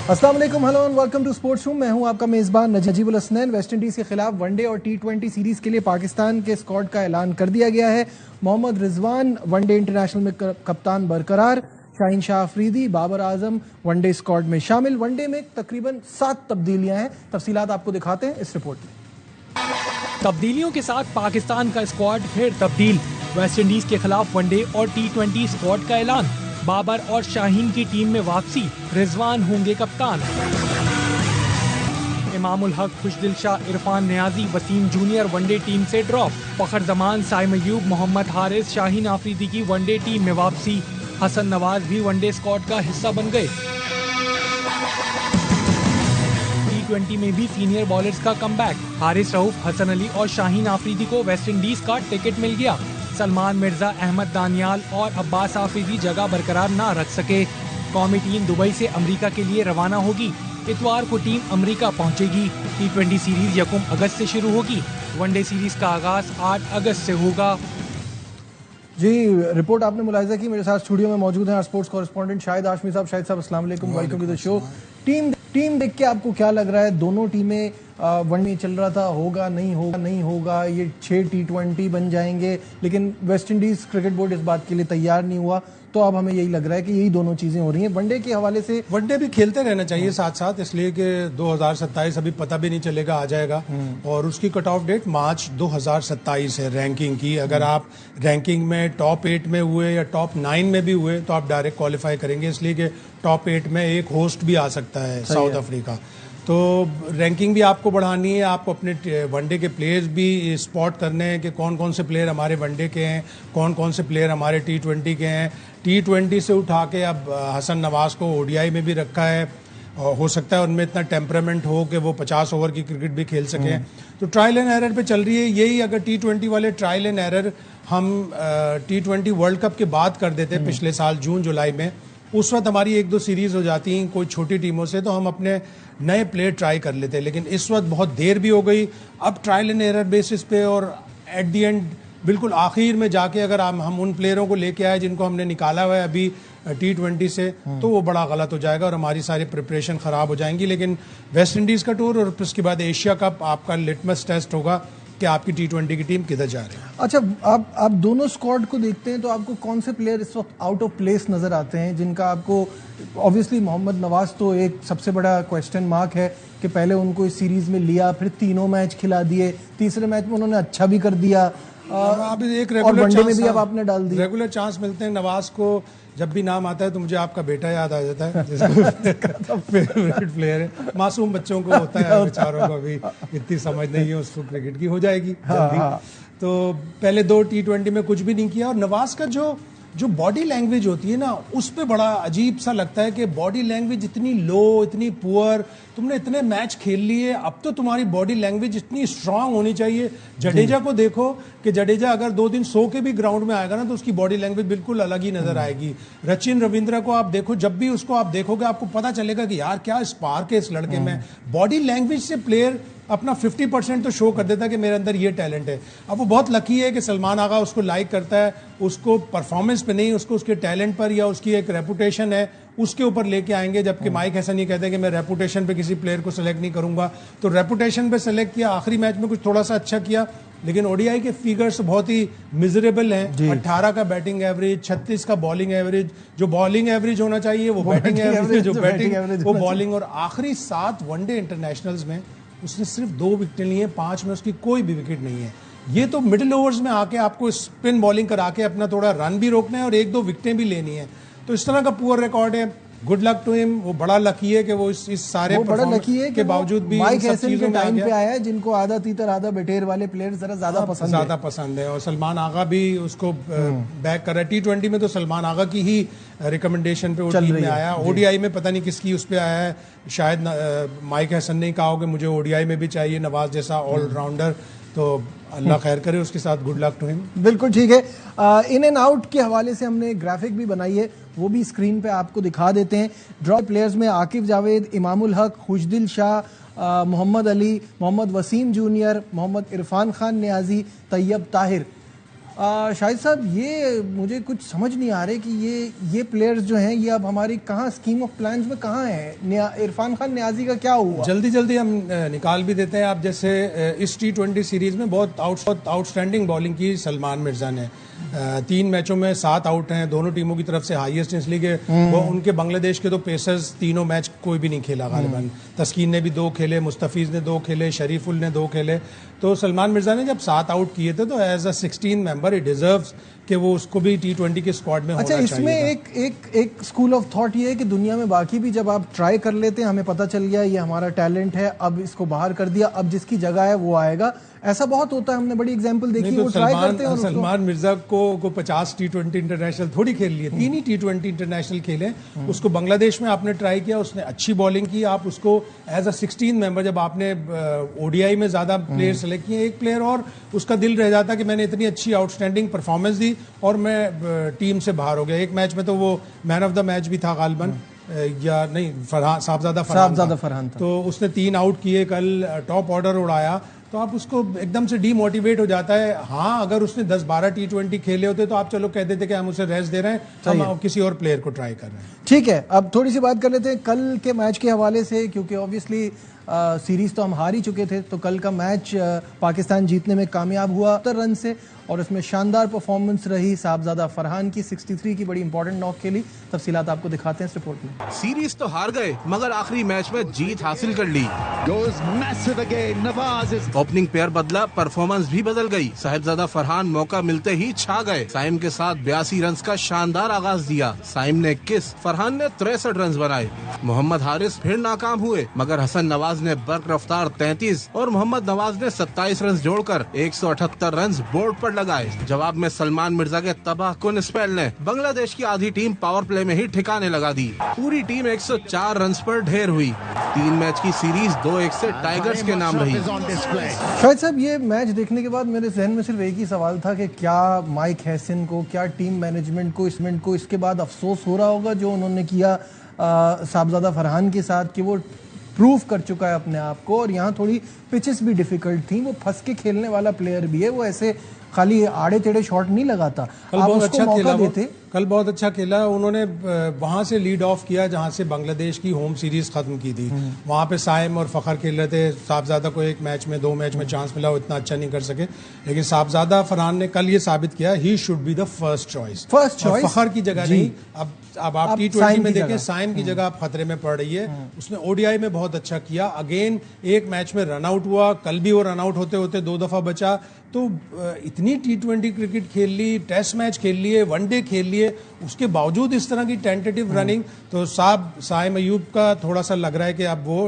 अस्सलाम वालेकुम, hello and welcome to Sports Room. मैं हूं आपका मेजबान नजीबुल हसनैन। वेस्ट इंडीज के खिलाफ वनडे और टी20 सीरीज के लिए पाकिस्तान के स्क्वाड का ऐलान कर दिया गया है। मोहम्मद रिजवान वनडे इंटरनेशनल में कप्तान बरकरार, शाहीन शाह अफरीदी, बाबर आजम वनडे स्क्वाड में शामिल। वनडे में तकरीबन 7 तब्दीलियां हैं। तफसीलात आपको दिखाते हैं इस रिपोर्ट में। तब्दीलियों के साथ पाकिस्तान का स्क्वाड फिर तब्दील। वेस्ट इंडीज के खिलाफ वनडे और टी20 स्क्वाड का ऐलान। बाबर और शाहीन की टीम में वापसी, रिजवान होंगे कप्तान। Imamul Haq, Khushdil Shah, Irfan Niazi, Wasim junior one day team से ड्रॉप। फखर जमान, साइम अयूब, मोहम्मद हारिस, शाहीन आफरीदी की वनडे टीम में वापसी। हसन नवाज भी वनडे स्क्वाड का हिस्सा बन गए। टी20 में भी सीनियर बॉलर्स का कमबैक। हारिस रऊफ, हसन अली और शाहीन आफरीदी को वेस्ट इंडीज का टिकट मिल गया। सलमान मिर्जा, अहमद दानियाल और अब्बास आफरीदी जगह बरकरार ना रख सके। कौमी टीम दुबई से अमेरिका के लिए रवाना होगी। इतवार को टीम अमेरिका पहुंचेगी। टी20 सीरीज 1 अगस्त से शुरू होगी। वनडे सीरीज का आगाज 8 अगस्त से होगा। जी, रिपोर्ट आपने मुलाहिजा की। मेरे साथ स्टूडियो में मौजूद हैं स्पोर्ट्स कॉरेस्पॉन्डेंट शाहिद हाशमी साहब। शाहिद साहब, अस्सलाम वालेकुम, welcome to the show. Team देख के आपको क्या लग रहा है? दोनों टीमें वनडे चल रहा था, होगा नहीं होगा, ये 6 टी20 बन जाएंगे, लेकिन वेस्ट इंडीज क्रिकेट बोर्ड इस बात के लिए तैयार नहीं हुआ। तो अब हमें यही लग रहा है कि यही दोनों चीजें हो रही हैं। वनडे के हवाले से वनडे भी खेलते रहना चाहिए साथ साथ, इसलिए कि 2027 अभी पता भी नहीं चलेगा, आ जाएगा। और उसकी कट ऑफ डेट मार्च 2027 है रैंकिंग की। अगर आप रैंकिंग में टॉप 8 में हुए या टॉप 9 में भी हुए तो आप डायरेक्ट क्वालिफाई करेंगे, इसलिए कि टॉप 8 में एक होस्ट भी आ सकता है, साउथ अफ्रीका। तो रैंकिंग भी आपको बढ़ानी है, आपको अपने वनडे के प्लेयर्स भी स्पॉट करने हैं कि कौन कौन से प्लेयर हमारे वनडे के हैं, कौन कौन से प्लेयर हमारे टी20 के हैं। टी20 से उठा के अब हसन नवाज को ओडीआई में भी रखा है। हो सकता है उनमें इतना टेम्परामेंट हो कि वो 50 ओवर की क्रिकेट भी खेल सकें। तो ट्रायल एंड एरर पे चल रही है यही। अगर टी20 वाले ट्रायल एंड एरर हम टी20 वर्ल्ड कप के बाद कर देते पिछले साल जून जुलाई में, उस वक्त हमारी 1-2 सीरीज हो जाती कोई छोटी टीमों से, तो हम अपने नए प्लेयर ट्राई कर लेते। लेकिन इस वक्त बहुत देर भी हो गई। अब ट्रायल एंड एरर बेसिस पे और एट दी एंड बिल्कुल आखिर में जाके अगर हम उन प्लेयरों को लेके आए जिनको हमने निकाला हुआ है अभी टी20 से, तो वो बड़ा गलत हो जाएगा और हमारी सारी प्रिपरेशन खराब हो जाएंगी। लेकिन वेस्ट इंडीज का टूर और उसके बाद एशिया कप आपका लिटमस टेस्ट होगा कि आपकी टी20 की टीम किधर जा रही है। अच्छा, आप दोनों स्क्वाड को देखते हैं तो आपको कौन से प्लेयर इस वक्त आउट ऑफ प्लेस नजर आते हैं, जिनका आपको? ऑब्वियसली मोहम्मद नवाज तो एक सबसे बड़ा क्वेश्चन मार्क है कि पहले उनको इस सीरीज में लिया, फिर तीनों मैच खिला दिए, तीसरे मैच में उन्होंने अच्छा भी कर दिया, अभी एक और रेगुलर वनडे में चांस भी अब आपने डाल दिया। रेगुलर चांस मिलते हैं नवाज को। जब भी नाम आता है तो मुझे आपका बेटा याद आ जाता है, जिसको फेवरेट प्लेयर है। मासूम बच्चों को होता है, बेचारों को अभी इतनी समझ नहीं है उसको क्रिकेट की, हो जाएगी जल्दी। तो पहले 2 टी20 में कुछ भी नहीं किया। और नवाज का जो बॉडी लैंग्वेज होती है ना, उस पे बड़ा अजीब सा लगता है कि बॉडी लैंग्वेज इतनी लो, इतनी पुअर। तुमने इतने मैच खेल लिए, अब तो तुम्हारी बॉडी लैंग्वेज इतनी स्ट्रांग होनी चाहिए। जडेजा को देखो कि जडेजा अगर 2 दिन सो के भी ग्राउंड में आएगा ना तो उसकी बॉडी लैंग्वेज बिल्कुल अलग ही नजर आएगी। सचिन रविंद्र को आप देखो, जब भी उसको आप देखोगे आपको पता चलेगा कि यार क्या स्पार्क है इस लड़के में। बॉडी लैंग्वेज से प्लेयर अपना 50% तो शो कर देता है कि मेरे अंदर ये टैलेंट है। अब वो बहुत लकी है कि सलमान आगा उसको लाइक करता है, उसको परफॉर्मेंस पे नहीं, उसको उसके टैलेंट पर या उसकी एक रेपुटेशन है उसके ऊपर लेके आएंगे। जबकि माइक हैसन ये कहते हैं कि मैं रेपुटेशन पे किसी प्लेयर को सेलेक्ट नहीं करूंगा, तो रेपुटेशन पे सेलेक्ट किया। आखिरी मैच में कुछ थोड़ा सा अच्छा किया, लेकिन ओडीआई के फिगर्स बहुत ही मिजरेबल हैं। 18 का बैटिंग एवरेज, 36 का बॉलिंग एवरेज। जो बॉलिंग एवरेज होना चाहिए वो बैटिंग एवरेज, जो बैटिंग वो बॉलिंग। और आखिरी 7 वनडे इंटरनेशनल्स में उसने सिर्फ 2 विकेट ली है, 5 में उसकी कोई भी विकेट नहीं है। ये तो मिडिल ओवर्स में आके आपको स्पिन बॉलिंग करा के अपना थोड़ा रन भी रोकना है और 1-2 विकेटें भी लेनी है। तो इस तरह का पुअर रिकॉर्ड है। Good luck to him. वो बड़ा लकी है कि वो इस सारे परफॉर्मेंस के बावजूद भी माइक हैसन के टाइम पे आया है, जिनको आधा तीतर आधा बटेर वाले प्लेयर ज्यादा पसंद है। और सलमान आगा भी उसको बैक कर रहा है। टी20 में तो सलमान आगा की ही रिकमेंडेशन पे वो टीम में आया। ओडीआई में पता नहीं किसकी उस पे आया है, शायद माइक हैसन ने कहा हो कि मुझे ओडीआई में भी चाहिए नवाज जैसा ऑलराउंडर। तो अल्लाह खैर करे उसके साथ, गुड लक टू हिम। बिल्कुल ठीक है। इन एंड आउट के हवाले से हमने ग्राफिक भी बनाई है, वो भी स्क्रीन पे आपको दिखा देते हैं। ड्रॉप प्लेयर्स में आकिब जावेद, इमामुल हक, खुशदिल शाह, मोहम्मद अली, मोहम्मद वसीम जूनियर, मोहम्मद इरफान खान नियाजी, तैयब ताहिर। शाहिद साहब, ये मुझे कुछ समझ नहीं आ रहे कि ये प्लेयर्स जो हैं ये अब हमारी कहाँ स्कीम ऑफ प्लान्स में कहाँ है? इरफान खान नियाजी का क्या हुआ? जल्दी जल्दी हम निकाल भी देते हैं। आप जैसे इस T20 सीरीज में बहुत आउटस्टैंडिंग बॉलिंग की सलमान मिर्जा ने। 3 मैचों में 7 आउट हैं दोनों टीमों की तरफ से, हाईएस्ट इसलिए कि वो उनके बांग्लादेश के तो पेसर्स तीनों मैच कोई भी नहीं खेला गालिबन। तस्कीन ने भी 2 खेले, मुस्तफीज ने 2 खेले, शरीफुल ने 2 खेले। तो सलमान मिर्जा ने जब 7 आउट किए थे तो एज अ 16 मेंबर ही डिजर्व्स कि वो उसको भी T20 के स्क्वाड में होना चाहिए। अच्छा, इसमें एक स्कूल ऑफ थॉट ये है कि दुनिया में बाकी भी जब आप ट्राई कर लेते हैं, हमें पता चल गया ये हमारा टैलेंट है, अब इसको बाहर कर दिया, अब जिसकी जगह है वो आएगा। ऐसा बहुत होता है, हमने बड़ी एग्जांपल देखी है, वो ट्राई करते हैं। सलमान मिर्जा को 50 T20 इंटरनेशनल थोड़ी खेल लिए, 3 ही T20 इंटरनेशनल खेले। उसको बांग्लादेश में आपने ट्राई किया, उसने अच्छी बॉलिंग की, आप उसको एज अ 16 मेंबर, जब आपने ओडीआई में ज्यादा प्लेयर सेलेक्ट किए, एक प्लेयर और उसका दिल रह जाता कि मैंने इतनी अच्छी आउटस्टैंडिंग परफॉर्मेंस दी और मैं टीम से बाहर हो गया। एक मैच में तो वो मैन ऑफ द मैच भी था गालिबन, या नहीं, साहबजादा फरहान था। तो उसने 3 आउट किए, कल टॉप ऑर्डर उड़ाया। तो आप उसको एकदम से डीमोटिवेट हो जाता है। हाँ, अगर उसने 10-12 T20 खेले होते तो आप चलो कह देते कि हम उसे रेस्ट दे रहे हैं, हम किसी और प्लेयर को ट्राई कर रहे हैं। ठीक है, अब थोड़ी सी बात कर लेते हैं कल के मैच के हवाले से, क्योंकि ऑब्वियसली सीरीज तो हम हार ही चुके थे। तो कल का मैच पाकिस्तान जीतने में कामयाब हुआ 70 रन से, और उसमें शानदार परफॉर्मेंस रही साहबजादा फरहान की। 63 की बड़ी इंपॉर्टेंट नॉक खेली। तफसीलात आपको दिखाते हैं इस रिपोर्ट में। सीरीज तो हार गए मगर आखिरी मैच में जीत हासिल कर ली। ओपनिंग पेयर बदला, परफॉर्मेंस भी बदल गई। साहिबजादा फरहान मौका मिलते ही छा गए। साइम के साथ 82 रन का शानदार आगाज दिया। साइम ने 21, फरहान ने 63 रन बनाए। मोहम्मद हारिस फिर नाकाम हुए, मगर हसन नवाज ने बर्क रफ्तार 33 और मोहम्मद नवाज ने 27 रन जोड़कर 178 रन बोर्ड पर लगाए। जवाब में सलमान मिर्जा के तबाह कुन स्पेल ने बांग्लादेश की आधी टीम पावर प्ले में ही ठिकाने लगा दी। पूरी टीम 104 रन पर ढेर हुई। 3 मैच की सीरीज 2-1 से टाइगर्स के नाम रही। शाहिद साहब, ये मैच देखने के बाद मेरे जहन में सिर्फ एक ही सवाल था कि क्या माइक हैसन को, क्या टीम मैनेजमेंट को इसके बाद अफसोस हो रहा होगा जो उन्होंने किया साहबजादा फरहान के साथ, कि वो प्रूव कर चुका है अपने आप को। और यहाँ थोड़ी पिचेस भी डिफिकल्ट थी, वो फंस के खेलने वाला प्लेयर भी है, वो ऐसे खाली आड़े टेढ़े शॉट नहीं लगाता। कल बहुत अच्छा खेला, कल बहुत अच्छा खेला। उन्होंने वहां से लीड ऑफ किया जहां से बांग्लादेश की होम सीरीज खत्म की थी। वहां पे साइम और फखर खेल रहे थे। साहबजादा को 1 मैच में 2 मैच में चांस मिला, वो इतना अच्छा नहीं कर सके। लेकिन साहबजादा फरहान ने कल ये साबित किया he should be the first choice. Fakhar की जगह नहीं। अब आप T20 में देखें, साइम की जगह आप खतरे में पड़ रही है। उसने ओडीआई में बहुत अच्छा किया। अगेन एक मैच में रन आउट हुआ, कल भी वो रन आउट होते होते 2 दफा बचा। तो इतनी T20 क्रिकेट खेल ली, टेस्ट मैच खेल लिए, वनडे खेल लिए, उसके बावजूद इस तरह की टेंटेटिव रनिंग। तो साइम अयूब का थोड़ा सा लग रहा है कि अब वो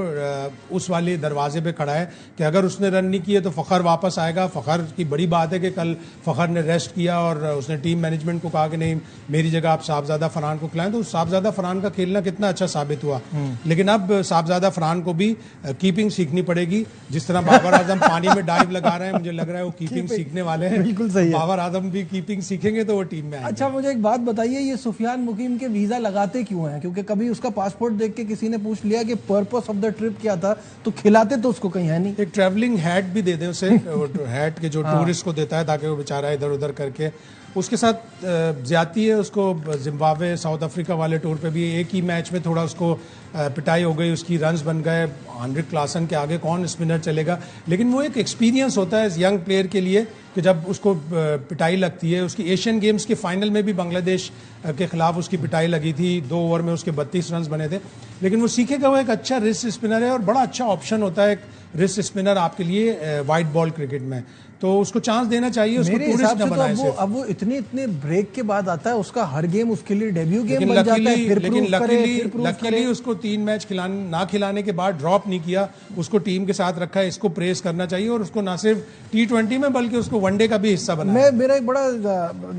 उस वाले दरवाजे पे खड़ा है कि अगर उसने रन नहीं किए तो फखर वापस आएगा। फखर की बड़ी बात है कि कल फखर ने रेस्ट किया और उसने टीम मैनेजमेंट को कहा कि नहीं, मेरी जगह आप साहबजादा फरहान को खिलाएं। तो साहबजादा फरहान का खेलना कितना अच्छा साबित हुआ। लेकिन अब साहबजादा फरहान को भी कीपिंग सीखनी पड़ेगी। जिस तरह बाबर आजम पानी में डाइव लगा रहे हैं, मुझे लग रहा है वो कीपिंग सीखने वाले हैं। बिल्कुल सही है। बाबर आजम भी कीपिंग सीखेंगे तो वो टीम में आएंगे। अच्छा, मुझे एक बात बताइए, ये सुफियान मुकीम के वीजा लगाते क्यों हैं? क्योंकि कभी उसका पासपोर्ट देख के किसी ने पूछ लिया कि पर्पस ऑफ द ट्रिप क्या था, तो खिलाते तो उसको कहीं है नहीं। एक ट्रैवलिंग हैट भी दे दें उसे, हैट के जो टूरिस्ट को देता है ताकि वो बेचारा इधर उधर करके। उसके साथ ज्यादती है। उसको जिम्बाब्वे साउथ अफ्रीका वाले टूर पे भी एक ही मैच में थोड़ा उसको पिटाई हो गई, उसकी रन्स बन गए। हेनरिक क्लासन के आगे कौन स्पिनर चलेगा? लेकिन वो एक एक्सपीरियंस होता है इस यंग प्लेयर के लिए कि जब उसको पिटाई लगती है। उसकी एशियन गेम्स के फाइनल में भी बांग्लादेश के खिलाफ उसकी पिटाई लगी थी। 2 ओवर में उसके 32 रन बने थे। लेकिन वो सीखेगा, वो एक अच्छा रिस्ट स्पिनर है और बड़ा अच्छा ऑप्शन होता है एक रिस्ट स्पिनर आपके लिए वाइट बॉल क्रिकेट में। तो उसको चांस देना चाहिए। उसको टूरिस्ट न बनाए। तो अब वो इतने ब्रेक के बाद आता है, उसका हर गेम उसके लिए डेब्यू गेम बन जाता है। लेकिन लकीली उसको 3 मैच ना खिलाने के बाद ड्रॉप नहीं किया, उसको टीम के साथ रखा है। इसको प्रेस करना चाहिए और उसको ना सिर्फ T20 में बल्कि उसको वनडे का भी हिस्सा बनाया। मेरा एक बड़ा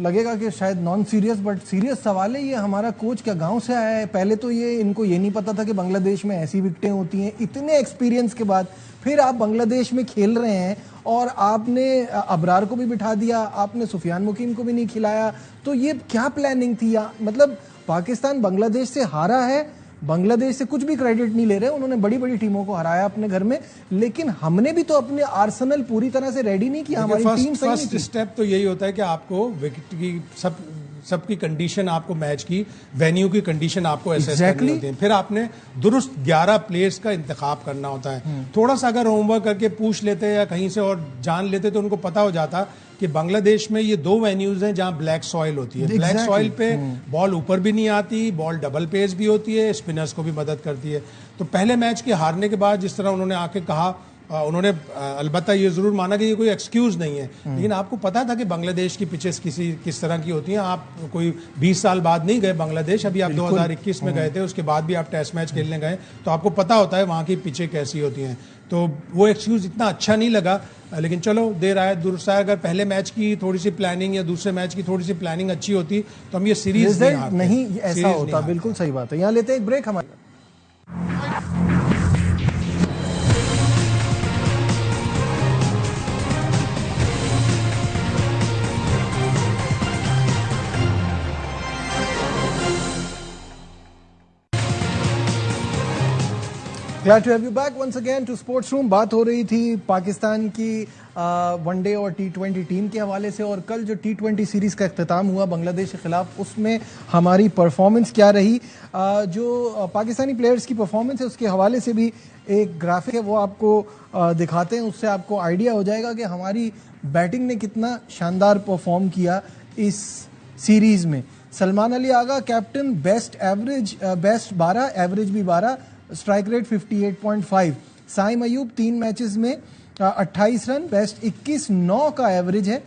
लगेगा कि शायद नॉन सीरियस बट सीरियस सवाल है, ये हमारा कोच क्या गांव से आया है? पहले तो इनको ये नहीं पता था कि बांग्लादेश में ऐसी विकेटें होती हैं। इतने एक्सपीरियंस के बाद फिर आप बांग्लादेश में खेल रहे हैं और आपने अबरार को भी बिठा दिया, आपने सुफियान मुकीम को भी नहीं खिलाया। तो ये क्या प्लानिंग थी? मतलब पाकिस्तान बांग्लादेश से हारा है बांग्लादेश से कुछ भी क्रेडिट नहीं ले रहे, उन्होंने बड़ी बड़ी टीमों को हराया अपने घर में, लेकिन हमने भी तो अपने आर्सेनल पूरी तरह से रेडी नहीं किया, हमारी टीम सही नहीं फर्स्ट थी। स्टेप तो यही होता है कि आपको विकेट की सबकी कंडीशन, आपको मैच की वेन्यू की कंडीशन आपको एसेस करनी होती है। फिर आपने दुरुस्त 11 प्लेयर्स का इंतखाब करना होता है। थोड़ा सा अगर होमवर्क करके पूछ लेते या कहीं से और जान लेते तो उनको पता हो जाता कि बांग्लादेश में ये 2 वेन्यूज हैं जहां ब्लैक सॉइल होती है। ब्लैक सॉइल पे बॉल ऊपर भी नहीं आती, बॉल डबल पेस भी होती है, स्पिनर्स को भी मदद करती है। तो पहले मैच के हारने के बाद जिस तरह उन्होंने आके कहा, उन्होंने अलबत्ता ये जरूर माना कि ये कोई एक्सक्यूज नहीं है, लेकिन आपको पता था कि बांग्लादेश की पिचेस किस तरह की होती हैं। आप कोई 20 साल बाद नहीं गए बांग्लादेश, अभी आप 2021 में गए थे, उसके बाद भी आप टेस्ट मैच खेलने गए, तो आपको पता होता है वहाँ की पिचें कैसी होती हैं। तो वो एक्सक्यूज इतना अच्छा नहीं लगा, लेकिन चलो देर आए दुरुस्त आए। अगर पहले मैच की थोड़ी सी प्लानिंग या दूसरे मैच की थोड़ी सी प्लानिंग अच्छी होती तो हम ये सीरीज नहीं ऐसा होता। बिल्कुल सही बात है। यहाँ लेते हैं एक ब्रेक हमारे। Glad to have you back once again to Sports Room। बात हो रही थी पाकिस्तान की वनडे और T20 टीम के हवाले से, और कल जो T20 सीरीज का इख्तिताम हुआ बांग्लादेश के खिलाफ, उसमें हमारी परफॉर्मेंस क्या रही। जो पाकिस्तानी प्लेयर्स की परफॉर्मेंस है उसके हवाले से भी एक ग्राफिक है, वो आपको दिखाते हैं। उससे आपको आइडिया हो जाएगा कि हमारी बैटिंग ने कितना शानदार परफॉर्म किया इस सीरीज में। Salman Ali Agha captain, best average best 12, average भी 12, strike rate 58.5। Saim Ayub 3 matches में 28 रन, बेस्ट 21, 9 का एवरेज है,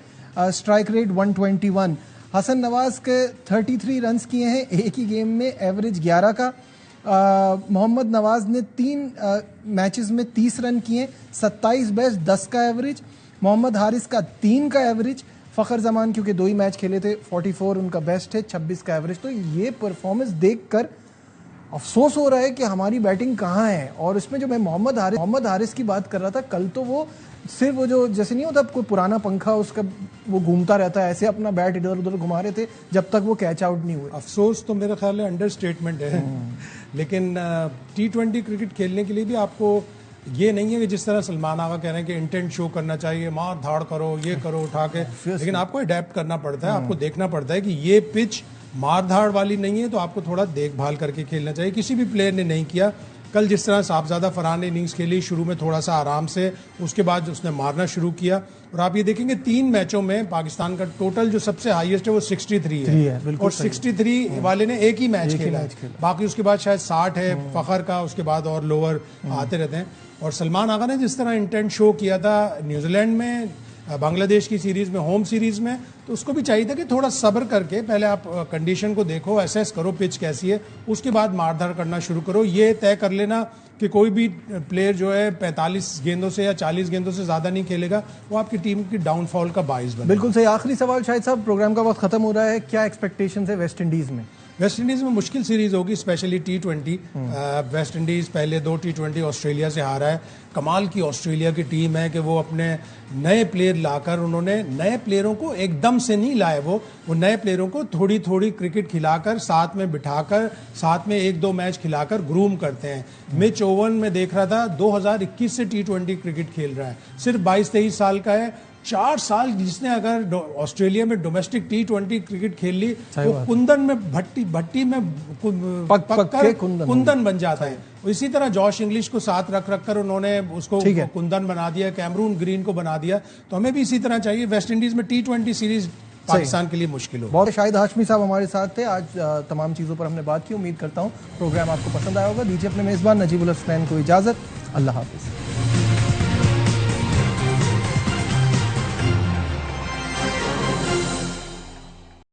स्ट्राइक रेट 121। हसन नवाज के 33 रन्स किए हैं एक ही गेम में, एवरेज 11 का। मोहम्मद नवाज ने 3 मैचेस में 30 रन किए, 27 बेस्ट, 10 का एवरेज। मोहम्मद हारिस का 3 का एवरेज। फ़खर जमान क्योंकि 2 ही मैच खेले थे, 44 उनका बेस्ट है, 26 का एवरेज। तो ये परफॉर्मेंस देखकर अफसोस हो रहा है कि हमारी बैटिंग कहाँ है। और इसमें जो मैं मोहम्मद हारिस की बात कर रहा था कल, तो वो सिर्फ वो जो जैसे नहीं होता कोई पुराना पंखा उसका वो घूमता रहता है, ऐसे अपना बैट इधर उधर घुमा रहे थे जब तक वो कैच आउट नहीं हुए। अफसोस तो मेरा ख्याल है अंडरस्टेटमेंट है। लेकिन T20 क्रिकेट खेलने के लिए भी आपको ये नहीं है कि जिस तरह सलमान आगा कह रहे हैं कि इंटेंट शो करना चाहिए, मार धाड़ करो, ये करो उठा के, लेकिन आपको अडेप्ट करना पड़ता है। आपको देखना पड़ता है कि ये पिच मार धाड़ वाली नहीं है, तो आपको थोड़ा देखभाल करके खेलना चाहिए। किसी भी प्लेयर ने नहीं किया कल। जिस तरह साहबजादा फरहान ने इनिंग्स खेली, शुरू में थोड़ा सा आराम से, उसके बाद उसने मारना शुरू किया। और आप ये देखेंगे 3 मैचों में पाकिस्तान का टोटल जो सबसे हाईएस्ट है वो 63 है, और 63 वाले ने एक ही मैच खेला है। बाकी उसके बाद शायद 60 है फखर का, उसके बाद और लोअर आते रहते हैं। और सलमान आगा ने जिस तरह इंटेंट शो किया था न्यूजीलैंड में, बांग्लादेश की सीरीज में, होम सीरीज में, तो उसको भी चाहिए था कि थोड़ा सब्र करके पहले आप कंडीशन को देखो, एसेस करो पिच कैसी है, उसके बाद मारधाड़ करना शुरू करो। ये तय कर लेना कि कोई भी प्लेयर जो है 45 गेंदों से या 40 गेंदों से ज्यादा नहीं खेलेगा, वो आपकी टीम की डाउनफॉल का बाइस बने। बिल्कुल सही। आखिरी सवाल शायद साहब, प्रोग्राम का वक्त खत्म हो रहा है, क्या एक्सपेक्टेशंस है वेस्ट इंडीज में? वेस्ट इंडीज में मुश्किल सीरीज होगी, स्पेशली T20। वेस्ट इंडीज पहले 2 T20 ऑस्ट्रेलिया से हारा है। कमाल की ऑस्ट्रेलिया की टीम है कि वो अपने नए प्लेयर लाकर, उन्होंने नए प्लेयरों को एकदम से नहीं लाए, वो नए प्लेयरों को थोड़ी थोड़ी क्रिकेट खिलाकर, साथ में बिठाकर, साथ में 1-2 मैच खिलाकर ग्रूम करते हैं। मिच ओवन में देख रहा था 2021 से T20 क्रिकेट खेल रहा है, सिर्फ 22-23 साल का है। 4 साल जिसने अगर ऑस्ट्रेलिया में डोमेस्टिक T20 क्रिकेट खेल ली, वो कुंदन में भट्टी में पककर कुंदन बन जाता है। इसी तरह जॉश इंग्लिश को साथ रख कर उन्होंने उसको कुंदन बना दिया, कैमरून ग्रीन को बना दिया। तो हमें भी इसी तरह चाहिए। वेस्ट इंडीज में T20 सीरीज पाकिस्तान के लिए मुश्किल हो। बहुत शाहिद हाशमी साहब हमारे साथ थे आज, तमाम चीज़ों पर हमने बात की। उम्मीद करता हूँ प्रोग्राम आपको पसंद आया होगा। दीजिए अपने मेज़बान नजीबुल हसनैन को इजाज़त। अल्लाह हाफिज़।